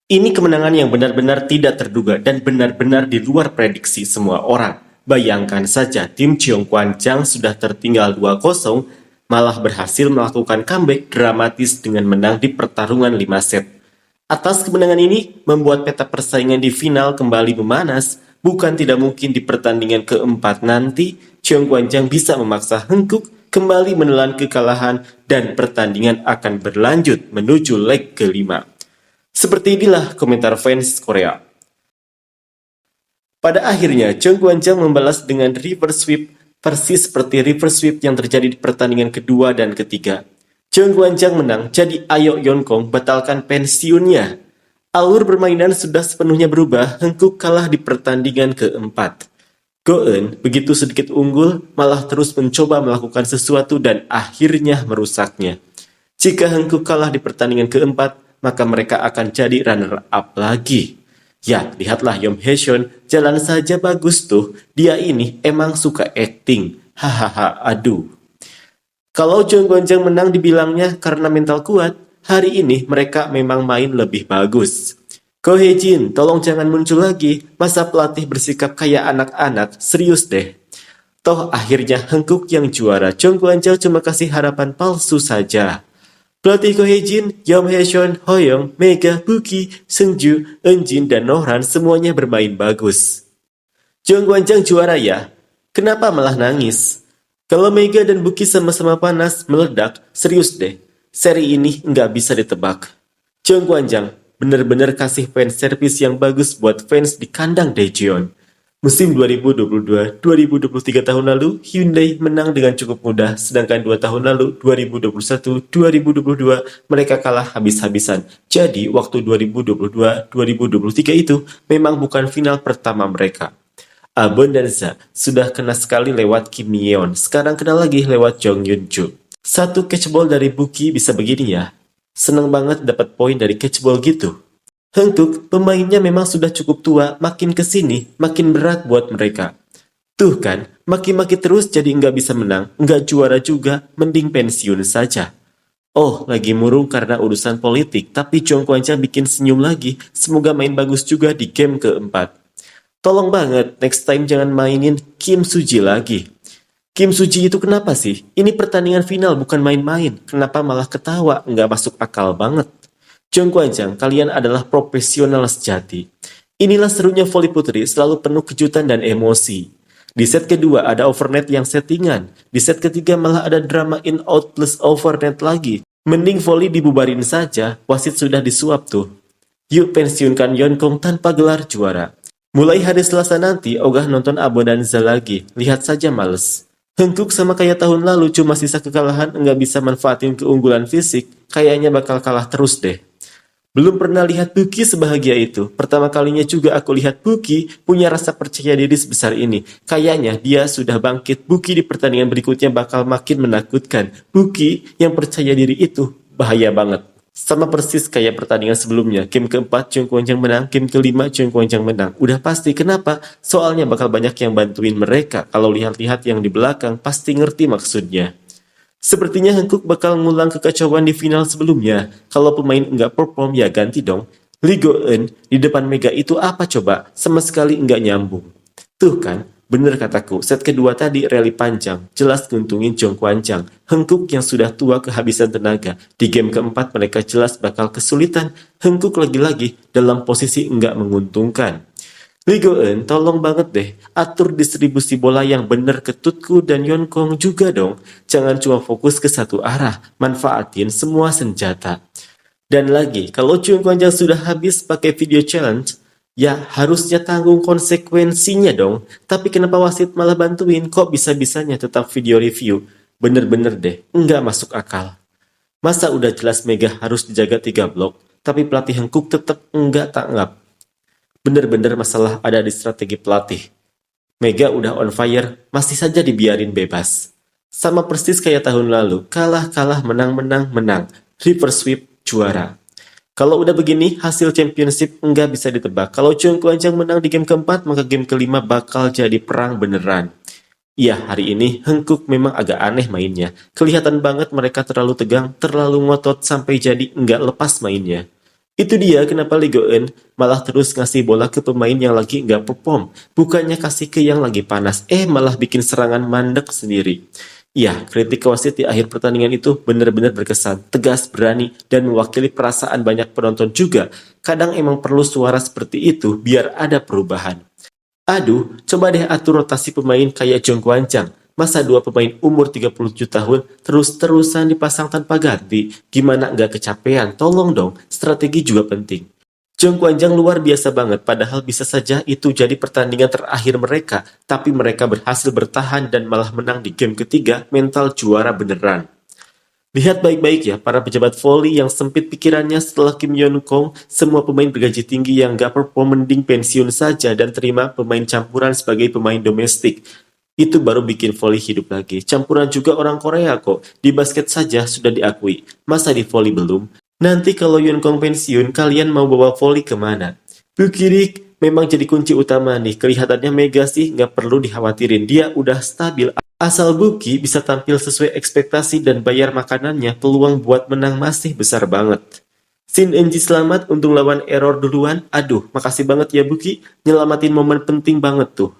Ini kemenangan yang benar-benar tidak terduga dan benar-benar di luar prediksi semua orang. Bayangkan saja tim Cheongkwanjang sudah tertinggal 2-0, malah berhasil melakukan comeback dramatis dengan menang di pertarungan 5 set. Atas kemenangan ini membuat peta persaingan di final kembali memanas. Bukan tidak mungkin di pertandingan keempat nanti, Cheongkwanjang bisa memaksa Hengkuk kembali menelan kekalahan dan pertandingan akan berlanjut menuju leg kelima. Seperti inilah komentar fans Korea. Pada akhirnya, Chung Kwan-jang membalas dengan reverse sweep persis seperti reverse sweep yang terjadi di pertandingan kedua dan ketiga. Chung Kwan-jang menang, jadi ayo Yeonkong batalkan pensiunnya. Alur permainan sudah sepenuhnya berubah, Hengkuk kalah di pertandingan keempat. Go-eun begitu sedikit unggul, malah terus mencoba melakukan sesuatu dan akhirnya merusaknya. Jika Hengkuk kalah di pertandingan keempat, maka mereka akan jadi runner-up lagi. Ya, lihatlah Yom Hae-seon, jalan saja bagus tuh. Dia ini emang suka acting. Hahaha, aduh. Kalau Chung Kwan-jang menang dibilangnya karena mental kuat, hari ini mereka memang main lebih bagus. Ko Hye-jin, tolong jangan muncul lagi. Masa pelatih bersikap kayak anak-anak, serius deh. Toh akhirnya Hengkuk yang juara, Chung Kwan-jang cuma kasih harapan palsu saja. Pelatih Ko Hye-jin, Yom Hae-seon, Hoyoung, Mega, Buki, Seungju, Eunjin, dan Nohran semuanya bermain bagus. Chung Kwan-jang juara ya? Kenapa malah nangis? Kalau Mega dan Buki sama-sama panas, meledak, serius deh. Seri ini nggak bisa ditebak. Chung Kwan-jang bener-bener kasih fans service yang bagus buat fans di kandang Daejeon. Musim 2022-2023 tahun lalu, Hyundai menang dengan cukup mudah, sedangkan 2 tahun lalu, 2021-2022, mereka kalah habis-habisan. Jadi, waktu 2022-2023 itu memang bukan final pertama mereka. Abon dan Za sudah kena sekali lewat Kim Yeon, sekarang kena lagi lewat Jong Yun-ju. Satu catchball dari Buki bisa begini ya. Seneng banget dapat poin dari catchball gitu. Hengkuk, pemainnya memang sudah cukup tua, makin kesini, makin berat buat mereka. Tuh kan, maki-maki terus jadi nggak bisa menang, nggak juara juga, mending pensiun saja. Oh, lagi murung karena urusan politik, tapi Chung Kwan-jang bikin senyum lagi, semoga main bagus juga di game keempat. Tolong banget, next time jangan mainin Kim Suji lagi. Kim Suji itu kenapa sih? Ini pertandingan final bukan main-main, kenapa malah ketawa, nggak masuk akal banget. Chung Kwan-jang, kalian adalah profesional sejati. Inilah serunya voli putri, selalu penuh kejutan dan emosi. Di set kedua ada overnet yang settingan. Di set ketiga malah ada drama in out plus overnet lagi. Mending voli dibubarin saja, wasit sudah disuap tuh. Yuk pensiunkan Yeonkong tanpa gelar juara. Mulai hari Selasa nanti, ogah nonton Abo dan Za lagi. Lihat saja males. Hengkuk sama kayak tahun lalu cuma sisa kekalahan nggak bisa manfaatin keunggulan fisik, kayaknya bakal kalah terus deh. Belum pernah lihat Buki sebahagia itu. Pertama kalinya juga aku lihat Buki punya rasa percaya diri sebesar ini. Kayaknya dia sudah bangkit. Buki di pertandingan berikutnya bakal makin menakutkan. Buki yang percaya diri itu bahaya banget. Sama persis kayak pertandingan sebelumnya. Game keempat Chung Kwan-jang menang, game kelima Chung Kwan-jang menang. Udah pasti, kenapa? Soalnya bakal banyak yang bantuin mereka. Kalau lihat-lihat yang di belakang, pasti ngerti maksudnya. Sepertinya Hengkuk bakal ngulang kekacauan di final sebelumnya. Kalau pemain nggak perform ya ganti dong. Lee Go-eun di depan Mega itu apa coba? Sama sekali nggak nyambung. Tuh kan, bener kataku. Set kedua tadi rally panjang. Jelas nguntungin Chung Kwan-jang. Hengkuk yang sudah tua kehabisan tenaga. Di game keempat mereka jelas bakal kesulitan. Hengkuk lagi-lagi dalam posisi nggak menguntungkan. Lee Go-eun, tolong banget deh, atur distribusi bola yang bener ke Tutku dan Yeonkong juga dong. Jangan cuma fokus ke satu arah, manfaatin semua senjata. Dan lagi, kalau Chung Kwan-jang sudah habis pakai video challenge, ya harusnya tanggung konsekuensinya dong. Tapi kenapa wasit malah bantuin, kok bisa-bisanya tetap video review? Bener-bener deh, nggak masuk akal. Masa udah jelas Mega harus dijaga 3 blok, tapi pelatih Hengkuk tetap nggak tanggap. Bener-bener masalah ada di strategi pelatih. Mega udah on fire, masih saja dibiarin bebas. Sama persis kayak tahun lalu, kalah-kalah menang-menang menang. Reverse sweep juara. Kalau udah begini, hasil championship nggak bisa ditebak. Kalau Chung Kwan-jang menang di game keempat, maka game kelima bakal jadi perang beneran. Iya, hari ini Hengkuk memang agak aneh mainnya. Kelihatan banget mereka terlalu tegang, terlalu ngotot sampai jadi nggak lepas mainnya. Itu dia kenapa Ligoen malah terus ngasih bola ke pemain yang lagi nggak perform. Bukannya kasih ke yang lagi panas, malah bikin serangan mandek sendiri. Ya, kritik wasit di akhir pertandingan itu benar-benar berkesan, tegas, berani, dan mewakili perasaan banyak penonton juga. Kadang emang perlu suara seperti itu biar ada perubahan. Aduh, coba deh atur rotasi pemain kayak Jong Kwan-chang. Masa dua pemain umur 37 tahun terus-terusan dipasang tanpa ganti? Gimana nggak kecapean? Tolong dong, strategi juga penting. Jong Kwan-chang luar biasa banget, padahal bisa saja itu jadi pertandingan terakhir mereka, tapi mereka berhasil bertahan dan malah menang di game ketiga, mental juara beneran. Lihat baik-baik ya, para pejabat voli yang sempit pikirannya setelah Kim Yeon Kong, semua pemain bergaji tinggi yang gak perform mending pensiun saja dan terima pemain campuran sebagai pemain domestik. Itu baru bikin voli hidup lagi. Campuran juga orang Korea kok, di basket saja sudah diakui. Masa di voli belum? Nanti kalau Yeon Kong pensiun, kalian mau bawa voli kemana? Bukirik memang jadi kunci utama nih. Kelihatannya Mega sih nggak perlu dikhawatirin. Dia udah stabil. Asal Buki bisa tampil sesuai ekspektasi dan bayar makanannya, peluang buat menang masih besar banget. Shin Enji selamat, untung lawan error duluan. Aduh, makasih banget ya Buki, nyelamatin momen penting banget tuh.